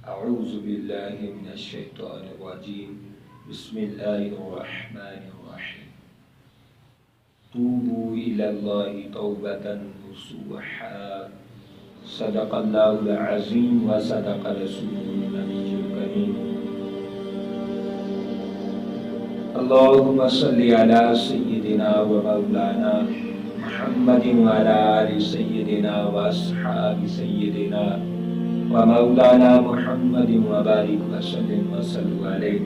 أعوذ بالله من الشيطان الرجيم بسم الله الرحمن الرحيم توبوا إلى الله توبة نصوحا صدق الله العظيم وصدق رسوله النبي الكريم اللهم صل على سيدنا ومولانا محمد وعلى آل سيدنا وأصحاب سيدنا ومولانا محمد وبارک وسلم وصلوا علیہ۔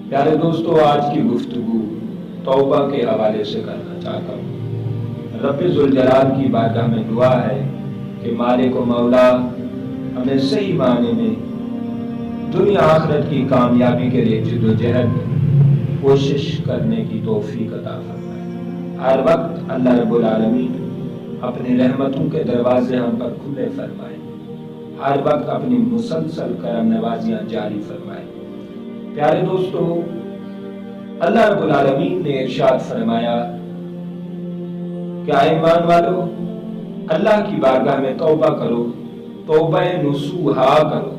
پیارے دوستو، آج کی گفتگو توبہ کے حوالے سے کرنا چاہتا ہوں۔ رب ذوالجلال کی بارگاہ میں دعا ہے کہ مالک و مولا ہمیں صحیح معنی میں دنیا آخرت کی کامیابی کے لیے جدوجہد کوشش کرنے کی توفیق عطا فرمائے۔ ہر وقت اللہ رب العالمین اپنی رحمتوں کے دروازے ہم پر کھلے فرمائے، ہر وقت اپنی مسلسل کرم نوازیاں جاری فرمائے۔ پیارے دوستو، اللہ رب العالمین نے ارشاد فرمایا کہ اے ایمان والو، اللہ کی بارگاہ میں توبہ کرو، توبہ نصوحا کرو۔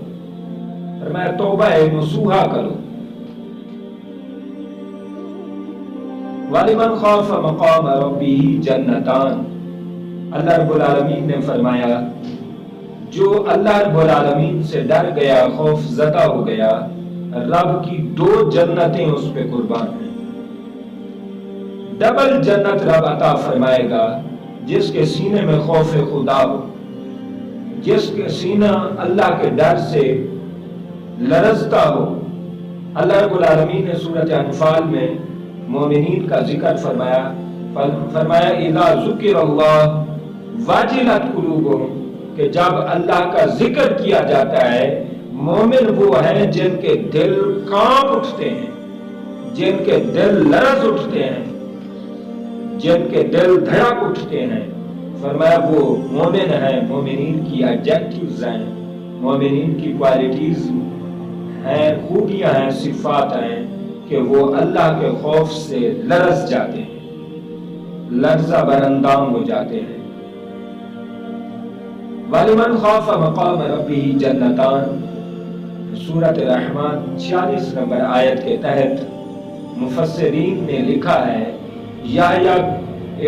فرمایا توبہ نصوحا کرو۔ وَلِمَنْ خَافَ مَقَامَ رَبِّهِ جَنَّتَانِ، اللہ رب العالمین نے فرمایا جو اللہ رب العالمین سے ڈر گیا، خوف زدہ ہو گیا، رب کی 2 جنتیں اس پہ قربان ہیں۔ ڈبل جنت رب عطا فرمائے گا جس کے سینے میں خوف خدا ہو، جس کے سینہ اللہ کے ڈر سے لرزتا ہو۔ اللہ رب العالمین نے سورۃ انفال میں مومنین کا ذکر فرمایا اذا ذکر اللہ واجلت قلوبہم، کہ جب اللہ کا ذکر کیا جاتا ہے مومن وہ ہیں جن کے دل کانپ اٹھتے ہیں، جن کے دل لرز اٹھتے ہیں، جن کے دل دھڑک اٹھتے ہیں۔ فرمایا وہ مومن ہیں، مومنین کی ایڈجیکٹیوز ہیں، مومنین کی کوالٹیز ہیں، خوبیاں ہیں، صفات ہیں کہ وہ اللہ کے خوف سے لرز جاتے ہیں، لرزہ برندام ہو جاتے ہیں۔ وَلِمَنْ خَافَ مَقَامَ رَبِّهِ جَنَّتَانِ، سورۃ رحمان 46 نمبر آیت کے تحت مفسرین نے لکھا ہے، یحییٰ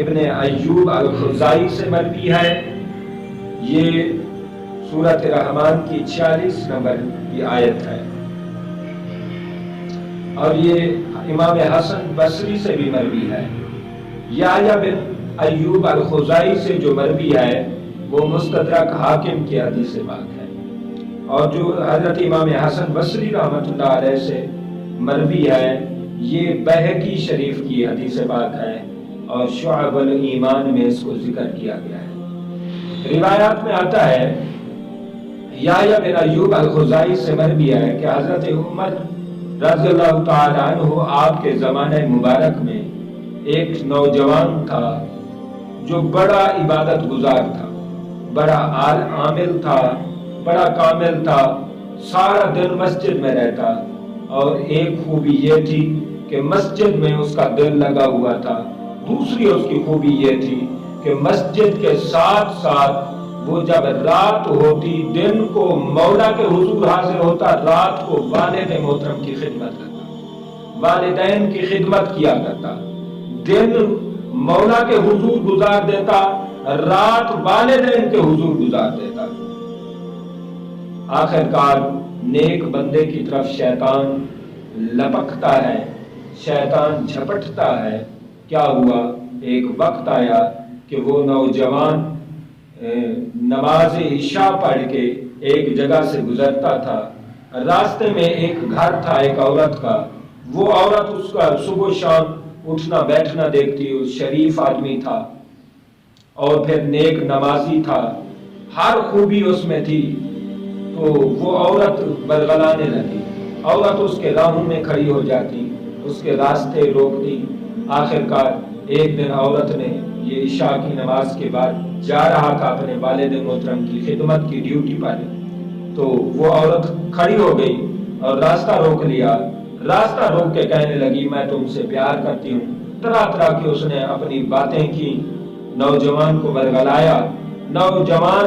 ابن ایوب الخزائی سے مروی ہے، یہ سورۃ رحمان کی 46 نمبر کی آیت ہے، اور یہ امام حسن بصری سے بھی مروی ہے۔ یحییٰ بن ایوب الخزائی سے جو مروی ہے وہ مستدرک حاکم کی حدیث پاک ہے، اور جو حضرت امام حسن بصری رحمۃ اللہ علیہ سے مروی ہے یہ بہقی شریف کی حدیث پاک ہے، اور شعب الایمان میں اس کو ذکر کیا گیا ہے۔ روایات میں آتا ہے یحییٰ بن ایوب الخزائی سے مروی ہے کہ حضرت عمر رضی اللہ تعالی عنہ آپ کے زمانہ مبارک میں ایک نوجوان تھا جو بڑا عبادت گزار تھا، بڑا عامل تھا، بڑا کامل تھا، سارا دن مسجد میں رہتا، اور ایک خوبی یہ تھی کہ مسجد میں اس کا دل لگا ہوا تھا۔ دوسری اس کی خوبی یہ تھی کہ مسجد کے ساتھ ساتھ وہ جب رات ہوتی دن کو مولا کے حضور حاضر ہوتا، رات کو والد محترم کی خدمت کرتا، والدین کی خدمت کیا کرتا، دن مولا کے حضور گزار دیتا، رات والدین کے حضور گزار دیتا۔ آخرکار نیک بندے کی طرف شیطان لپکتا ہے، شیطان جھپٹتا ہے۔ کیا ہوا؟ ایک وقت آیا کہ وہ نوجوان نماز عشاء پڑھ کے ایک جگہ سے گزرتا تھا، راستے میں ایک گھر تھا ایک عورت کا، وہ عورت اس کا صبح شام اٹھنا بیٹھنا دیکھتی، شریف آدمی تھا اور پھر نیک نمازی تھا، ہر خوبی اس میں تھی، تو وہ عورت برگلانے لگی، عورت اس کے راہوں میں کھڑی ہو جاتی، اس کے راستے روکتی۔ آخرکار ایک دن عورت نے یہ عشاء کی نماز کے بعد جا رہا تھا اپنے والد محترم کی خدمت کی ڈیوٹی پر، تو وہ عورت کھڑی ہو گئی اور راستہ روک لیا، راستہ روک کے کہنے لگی میں تم سے پیار کرتی ہوں۔ طرح طرح کی اس نے اپنی باتیں کی، نوجوان کو برگلایا۔ نوجوان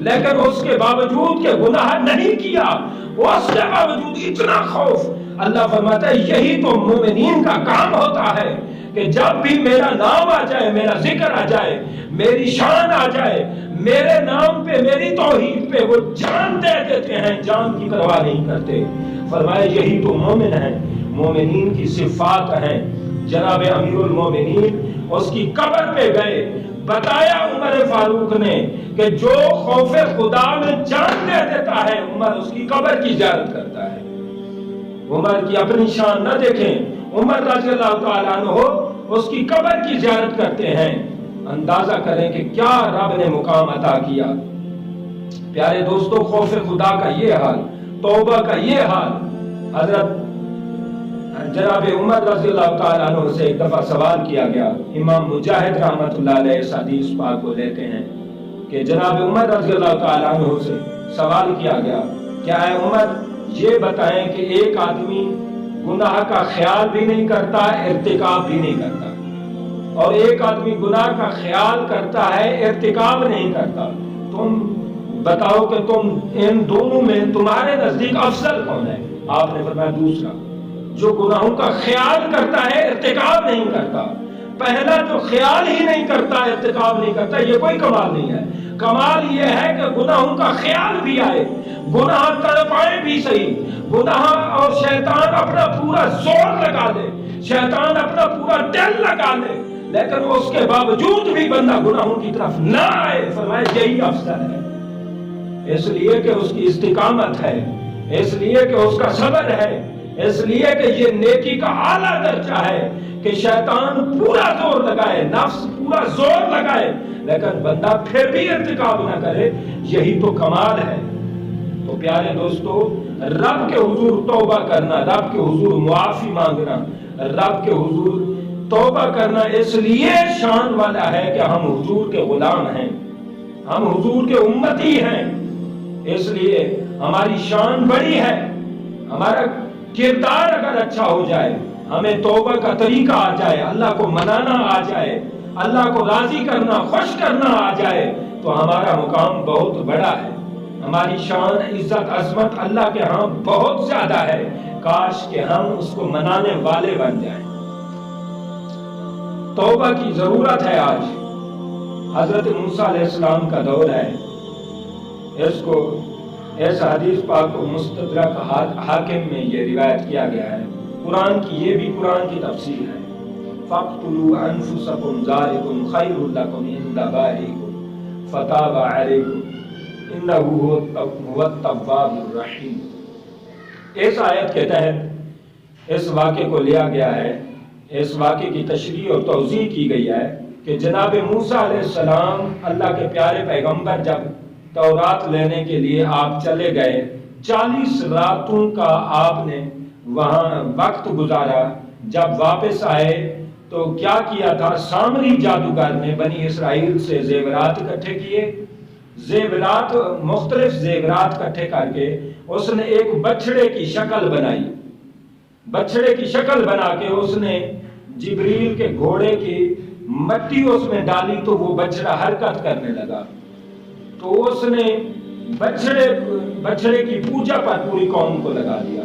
لیکن اس کے باوجود کہ گناہ نہیں کیا، اس کے باوجود اتنا خوف۔ اللہ فرماتا ہے یہی تو مومنین کا کام ہوتا ہے کہ جب بھی میرا نام آ جائے، میرا ذکر آ جائے، میری شان آ جائے، میرے نام پہ، میری توحید پہ وہ جان دے دیتے ہیں، جان کی پرواہ نہیں کرتے۔ فرمایا یہی تو مومن ہیں، مومنین کی صفات ہیں۔ جناب امیر المومنین اس کی قبر پہ گئے، بتایا عمر فاروق نے کہ جو خوف خدا میں جان دے دیتا ہے، عمر اس کی قبر کی زیارت کرتا ہے۔ عمر کی اپنی شان نہ دیکھیں، عمر رضی اللہ تعالیٰ عنہ اس کی قبر کی زیارت کرتے ہیں۔ اندازہ کریں کہ کیا رب نے مقام عطا کیا۔ پیارے دوستو، خوف خدا کا یہ حال، توبہ کا یہ حال۔ حضرت جناب عمر رضی اللہ تعالیٰ عنہ سے ایک دفعہ سوال کیا گیا، امام مجاہد رحمت اللہ علیہ اس حدیث پاک کو لیتے ہیں کہ جناب عمر رضی اللہ تعالیٰ عنہ سے سوال کیا گیا، کیا ہے عمر یہ بتائیں کہ ایک آدمی گناہ کا خیال بھی نہیں کرتا، ارتکاب بھی نہیں کرتا، اور ایک آدمی گناہ کا خیال کرتا ہے، ارتکاب نہیں کرتا، تم بتاؤ کہ تم ان دونوں میں تمہارے نزدیک افضل کون ہے؟ آپ نے فرمایا دوسرا، جو گناہوں کا خیال کرتا ہے، ارتکاب نہیں کرتا۔ پہلا جو خیال ہی نہیں کرتا، ارتکاب نہیں کرتا، یہ کوئی کمال نہیں ہے۔ کمال یہ ہے کہ گناہوں کا خیال بھی آئے، گناہ تڑپائے بھی صحیح، گناہ اور شیطان اپنا پورا زور لگا دے، شیطان اپنا پورا دل لگا دے، لیکن اس کے باوجود بھی بندہ گناہوں کی طرف نہ آئے۔ فرمایا یہی افضل ہے، اس لیے کہ اس کی استقامت ہے، اس لیے کہ اس کا صبر ہے، اس لیے کہ یہ نیکی کا اعلیٰ درجہ ہے کہ شیطان پورا زور لگائے، نفس پورا زور لگائے، لیکن بندہ پھر بھی ارتکاب نہ کرے۔ یہی تو کمال ہے۔ تو پیارے دوستو، رب کے حضور توبہ کرنا، رب کے حضور معافی مانگنا، رب کے حضور توبہ کرنا اس لیے شان والا ہے کہ ہم حضور کے غلام ہیں، ہم حضور کے امتی ہیں، اس لیے ہماری شان بڑی ہے۔ ہمارا کردار اگر اچھا ہو جائے، ہمیں توبہ کا طریقہ آ جائے، اللہ کو منانا آ جائے، اللہ کو راضی کرنا، خوش کرنا آ جائے، تو ہمارا مقام بہت بڑا ہے، ہماری شان، عزت، عظمت اللہ کے ہاں بہت زیادہ ہے۔ کاش کہ ہم اس کو منانے والے بن جائیں۔ توبہ کی ضرورت ہے آج۔ حضرت موسیٰ علیہ السلام کا دور ہے، اس حدیث پاک کو مستدرک حاکم میں یہ روایت کیا گیا ہے۔ قرآن کی، یہ بھی قرآن کی تفسیر ہے۔ فَاقْتُلُوا أَنفُسَكُمْ ذَلِكُمْ خَيْرٌ لَكُمْ عِندَ بَارِئِكُمْ فَتَابَ عَلَيْكُمْ إِنَّهُ هُوَ التَّوَّابُ الرَّحِيمُ۔ اس آیت کے تحت اس واقعے کو لیا گیا ہے، اس واقعے کی تشریح اور توضیح کی گئی ہے کہ جناب موسیٰ علیہ السلام، اللہ کے پیارے پیغمبر، جب تورات لینے کے لیے آپ چلے گئے، 40 راتوں کا آپ نے وہاں وقت گزارا۔ جب واپس آئے تو کیا کیا تھا؟ سامری جادوگر نے بنی اسرائیل سے زیورات اکٹھے کیے، زیورات، مختلف زیورات اکٹھے کر کے اس نے ایک بچڑے کی شکل بنائی، بچڑے کی شکل بنا کے اس نے جبریل کے گھوڑے کی مٹی اس میں ڈالی تو وہ بچڑا حرکت کرنے لگا۔ تو اس نے بچڑے کی پوجا پر پوری قوم کو لگا دیا۔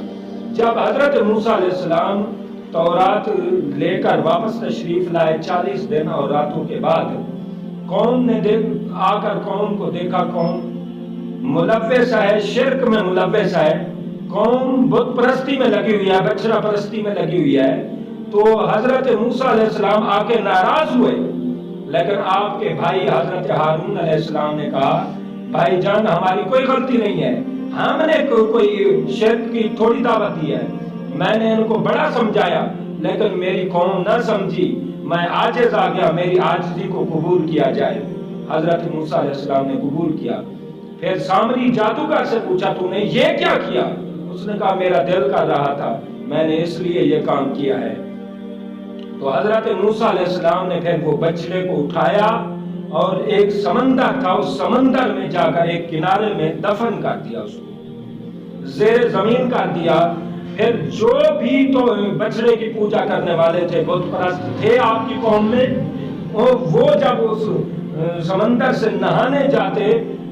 جب حضرت موسیٰ علیہ السلام تورات لے کر واپس تشریف لائے 40 دن اور راتوں کے بعد، قوم نے آ کر قوم کو دیکھا، قوم ملوث ہے، شرک میں ملوث ہے، قوم بت پرستی میں لگی ہوئی ہے، بچڑا پرستی میں لگی ہوئی ہے۔ تو حضرت موسیٰ علیہ السلام آ کے ناراض ہوئے، لیکن آپ کے بھائی حضرت ہارون علیہ السلام نے کہا، بھائی جان ہماری کوئی غلطی نہیں ہے، ہم نے کوئی شرک کی تھوڑی دعوت دی ہے، میں نے ان کو بڑا سمجھایا لیکن میری قوم نہ سمجھی، میں عاجز آ گیا، میری عاجزی کو قبول کیا جائے۔ حضرت موسیٰ علیہ السلام نے قبول کیا۔ پھر سامری جادوگر سے پوچھا تو نے یہ کیا کیا؟ اس نے کہا میرا دل کر رہا تھا، میں نے اس لیے یہ کام کیا ہے۔ تو حضرت موسیٰ علیہ السلام نے پھر وہ بچڑے کو اٹھایا اور ایک سمندر تھا، اس سمندر میں جا کر ایک کنارے میں دفن کر دیا، اس کو زیر زمین کر دیا۔ پھر جو بھی تو بچڑے کی پوجا کرنے والے تھے، بت پرست تھے آپ کی قوم میں، وہ جب اس سمندر سے نہانے جاتے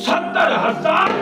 70,000